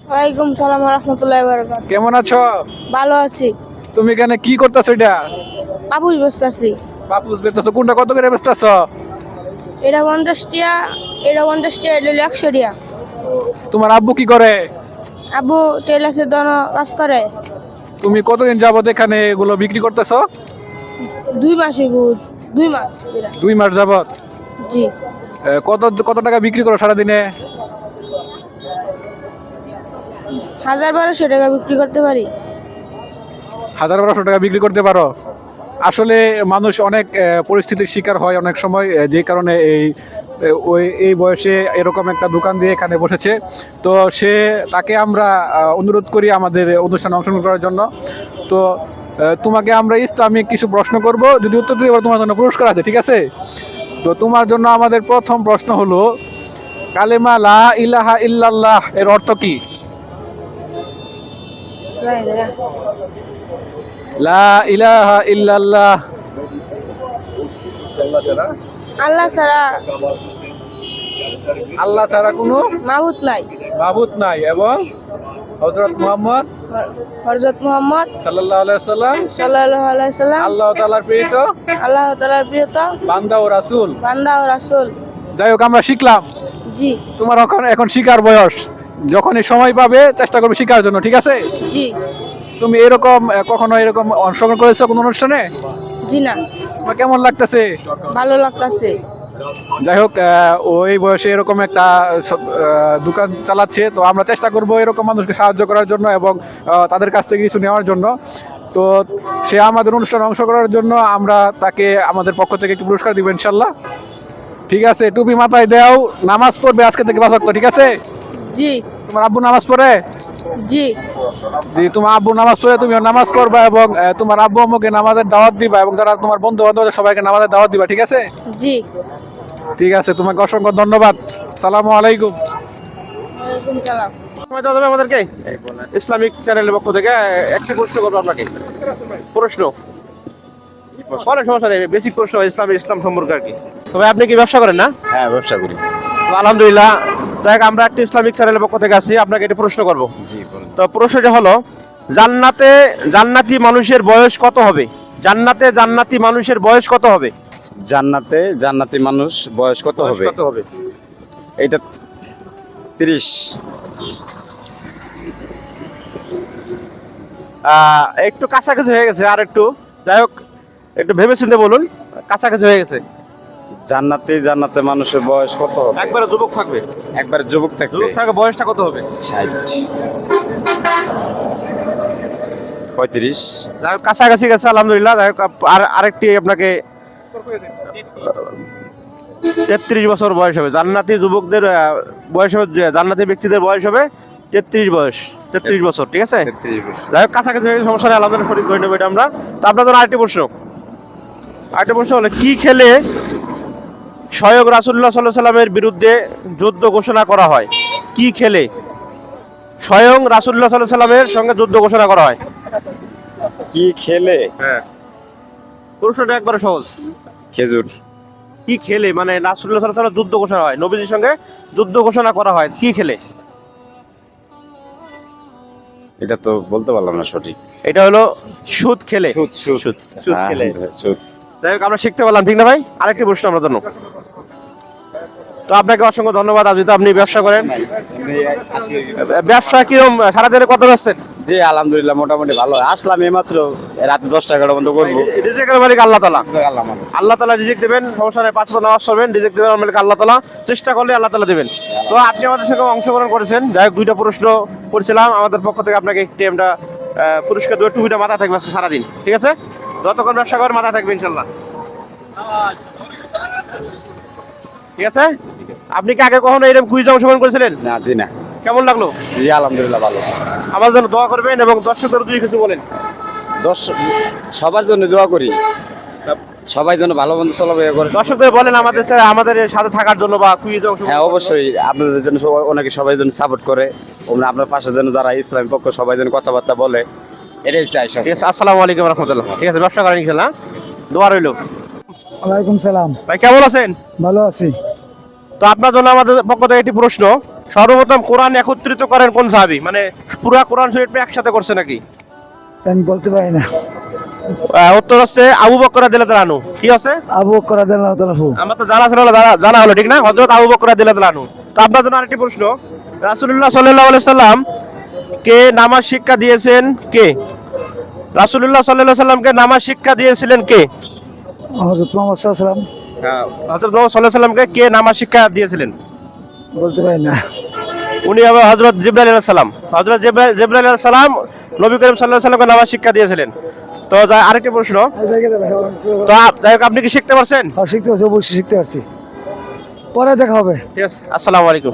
ওয়ালাইকুম সালাম ওয়া রাহমাতুল্লাহি ওয়া বারাকাতুহু। কেমন আছো? ভালো আছি। তুমি এখানে কি করতেছো? এটা পাপুস বসতাছি। পাপুস বেচতেছো? কোনটা কত করে বেচতেছো? এটা 50 টিয়া, এটা 50 টিয়া, এটা 100 টিয়া। তোমার আব্বু কি করে? আব্বু টেলার্সে দোনো কাজ করে। তুমি কতদিন যাবত এখানে এগুলো বিক্রি করতেছো? 2 মাস হইব। 2 মাস এরা। 2 মাস যাবত। জি। কত কত টাকা বিক্রি করো সারাদিনে? 1200 টাকা বিক্রি করতে পারি। 1200 টাকা বিক্রি করতে পারো? আসলে মানুষ অনেক পরিস্থিতির শিকার হয় অনেক সময়, যে কারণে এই বয়সে এরকম একটা দোকান দিয়ে এখানে বসেছে। তো তাকে আমরা অনুরোধ করি আমাদের অনুষ্ঠানে অংশগ্রহণ করার জন্য। তো তোমাকে আমরা ইসলামিক কিছু প্রশ্ন করব, যদি উত্তর দিতে পারো তোমার জন্য পুরস্কার আছে, ঠিক আছে? তো তোমার জন্য আমাদের প্রথম প্রশ্ন হলো, কালেমা লা ইলাহা ইল্লাল্লাহ এর অর্থ কি? লা ইলাহা ইল্লাল্লাহ। আল্লাহ ছাড়া আল্লাহ ছাড়া কোনো মাবুদ নাই। মাবুদ নাই এবং হযরত মুহাম্মদ হযরত মুহাম্মদ সাল্লাল্লাহু আলাইহি সাল্লাম সাল্লাল্লাহু আলাইহি সাল্লাম আল্লাহ তাআলার প্রেরিত আল্লাহ তাআলার প্রিয়ত বান্দা ও রাসূল। বান্দা ও রাসূল। যাই হোক, আমরা শিখলাম। জি। তোমার এখন শিকার বয়স, যখনই সময় পাবে চেষ্টা করবে শিখার জন্য, ঠিক আছে? জি। তুমি এরকম কখনো এরকম অংশগ্রহণ করেছো কোনো অনুষ্ঠানে? জি না। তোমার কেমন লাগতেছে? ভালো লাগতাছে। যাই হোক, ওই বয়সে এরকম একটা দোকান চালাচ্ছে, তো আমরা চেষ্টা করব এরকম মানুষকে সাহায্য করার জন্য এবং তাদের কাছ থেকে কিছু নেওয়ার জন্য। তো সে আমাদের অনুষ্ঠানে অংশ করার জন্য আমরা তাকে আমাদের পক্ষ থেকে একটি পুরস্কার দিব ইনশাল্লাহ। ঠিক আছে, টুপি মাথায় দাও, নামাজ পড়বে আজকে থেকে 5 ওয়াক্ত, ঠিক আছে? জি। তোমার আব্বু নামাজ পড়ে? জি। তোমার আব্বু নামাজ পড়ে, তুমিও নামাজ পড়বা এবং তোমার আব্বু আম্মুকে নামাজের দাওয়াত দিবা এবং যারা তোমার বন্ধু বান্ধব সবাইকে নামাজের দাওয়াত দিবা, ঠিক আছে? জি। ঠিক আছে, তোমাকে অসংখ্য ধন্যবাদ। আসসালামু আলাইকুম। ওয়ালাইকুম সালাম। আমাদেরকে ইসলামিক চ্যানেলের পক্ষ থেকে একটা প্রশ্ন করবো আপনাকে। প্রশ্ন সমস্যা নেই, বেসিক প্রশ্ন ইসলাম সম্পর্কে আর কি। তবে আপনি কি ব্যবসা করেন না? হ্যাঁ, ব্যবসা করি। তো আলহামদুলিল্লাহ, দেখ আমরা একটা ইসলামিক চ্যানেলের পক্ষ থেকে আসি, আপনাকে এটা প্রশ্ন করবো। জি, বলুন। তো প্রশ্নটা হলো, জান্নাতি মানুষের বয়স কত হবে? জান্নাতি মানুষের বয়স কত হবে? জান্নাতি মানুষ বয়স কত বয়স হবে? কত হবে? এটা 30। একটু কাছাকাছি হয়ে গেছে, আর একটু, যাই হোক একটু ভেবে চিন্তে বলুন, কাছাকাছি হয়ে গেছে। জান্নাতে মানুষের বয়স কত হবে? একবারে যুবক থাকবে। একবার যুবক থাকবে। বয়সটা কত হবে? 60। 35। যাই হোক কাছাকাছি গেছে আলহামদুলিল্লাহ। যাই হোক আরেকটি আপনাকে 33 বছর বয়স হবে। জান্নাতি যুবকদের বয়স হবে, জান্নাতি ব্যক্তিদের বয়স হবে 33 বছর, ঠিক আছে? 33 বছর। যাই হোক কাছাকাছি হয়ে গেছে, সমস্যা নেই, আলহামদুলিল্লাহ সঠিক ধরে নেবো এটা আমরা। তো আপনার জন্য আরেকটি প্রশ্ন হলো, কি খেলে স্বয়ং রাসূলুল্লাহ সাল্লাল্লাহু আলাইহি সাল্লামের বিরুদ্ধে যুদ্ধ ঘোষণা করা হয়? কি খেলে স্বয়ং রাসূলুল্লাহ সাল্লাল্লাহু আলাইহি সাল্লামের সঙ্গে যুদ্ধ ঘোষণা করা হয়? কি খেলে? হ্যাঁ, প্রশ্নটা একবারে সহজ। খেজুর। কি খেলে মানে রাসূলুল্লাহ সাল্লাল্লাহু আলাইহি ওয়াসাল্লাম যুদ্ধ ঘোষণা হয়, নবীজির সঙ্গে যুদ্ধ ঘোষণা করা হয় কি খেলে? এটা তো বলতে পারলাম না সঠিক। এটা হলো সুদ খেলে। সুদ খেলে। সুদ। যাই হোক আমরা শিখতে পারলাম, ঠিক না ভাই? আরেকটি প্রশ্ন আমার জন্য। তো আপনাকে অসংখ্য ধন্যবাদ। আপনি ব্যবসা করেন, ব্যবসা কিরকম সারাদিনে কত বেচছেন? জি আলহামদুলিল্লাহ, মোটামুটি ভালো। আসলাম এইমাত্র, রাতে 10টা 11টা পর্যন্ত করবো। রিজিকের মালিক আল্লাহ তাআলা রিজিক দেবেন, সমস্যা নেই। 5 ওয়াক্ত নামাজ পড়বেন, রিজিক দেবেন মালিক আল্লাহ তাআলা, চেষ্টা করলে আল্লাহ তাআলা দেবেন। তো আপনি আমাদের সঙ্গে অংশগ্রহণ করেছেন, যাই হোক 2টা প্রশ্ন করেছিলাম, আমাদের পক্ষ থেকে আপনাকে একটি আমরা পুরস্কার দেবো। টুপিটা মাথা থাকবে সারাদিন, ঠিক আছে? যতক্ষণ ব্যবসা করেন মাথা থাকবে ইনশাল্লাহ, ঠিক আছে? আপনি কি আগে কখনো এরকম কুইজে অংশগ্রহণ করেছিলেন? না, জি না। কেমন লাগলো? জি আলহামদুলিল্লাহ ভালো। আমার জন্য দোয়া করবেন এবং দর্শকদের যদি কিছু বলেন। সবার জন্য দোয়া করি, সবাই যেন ভালো মন্দ চলাবে করে। দর্শকদের বলেন আমাদের সাথে থাকার জন্য বা কুইজে অংশগ্রহণ। হ্যাঁ অবশ্যই, আপনাদের জন্য অনেকে সবাই যেন সাপোর্ট করে, আপনার পাশে যেন যারা ইসলামী পক্ষ সবাই যেন কথাবার্তা বলে, এটাই চাই। ঠিক আছে, আসসালামু আলাইকুম রাহমাতুল্লাহ। ঠিক আছে, ব্যবসা করেন ইনশাআল্লাহ, দোয়া রইল। ওয়ালাইকুম সালাম। ভাই কেমন আছেন? ভালো আছি। তো আপনার জন্য আমাদের পক্ষ থেকে একটি প্রশ্ন, সর্বপ্রথম কোরআন একত্রিত করেন কোন সাহাবী, মানে পুরা কোরআন শরীফ একসাথে করছে নাকি? আমি বলতে পারি না। উত্তর হচ্ছে আবু বকর রাদিয়াল্লাহু আনহু। কি আছে? আবু বকর রাদিয়াল্লাহু তাআলা আনহু। আমরা তো জানা ছিল না, জানা হলো ঠিক না, হযরত আবু বকর রাদিয়াল্লাহু আনহু। তো আপনার জন্য আরেকটি প্রশ্ন, রাসূলুল্লাহ সাল্লাল্লাহু আলাইহি সাল্লাম কে নামাজ শিক্ষা দিয়েছেন কে? রাসূলুল্লাহ সাল্লাল্লাহু আলাইহি সাল্লামকে নামাজ শিক্ষা দিয়েছিলেন কে? হযরত মুহাম্মদ সাল্লাল্লাহু আলাইহি সাল্লাম। হযরত মুহাম্মদ সাল্লাল্লাহু আলাইহি সাল্লামকে কে নামাজ শিক্ষা দিয়েছিলেন? বলতে পারি না। উনি আবার হযরত জিবরাইল আলাইহিস সালাম। হযরত জিবরাইল আলাইহিস সালাম নবী করিম সাল্লাল্লাহু আলাইহি সাল্লামকে নামাজ শিক্ষা দিয়েছিলেন। তো আরেকটি প্রশ্ন, তো যাই হোক, আপনি কি শিখতে পারছেন? শিখতে পারছি, অবশ্যই শিখতে পারছি। পরে দেখা হবে। ঠিক আছে, আসসালামু আলাইকুম।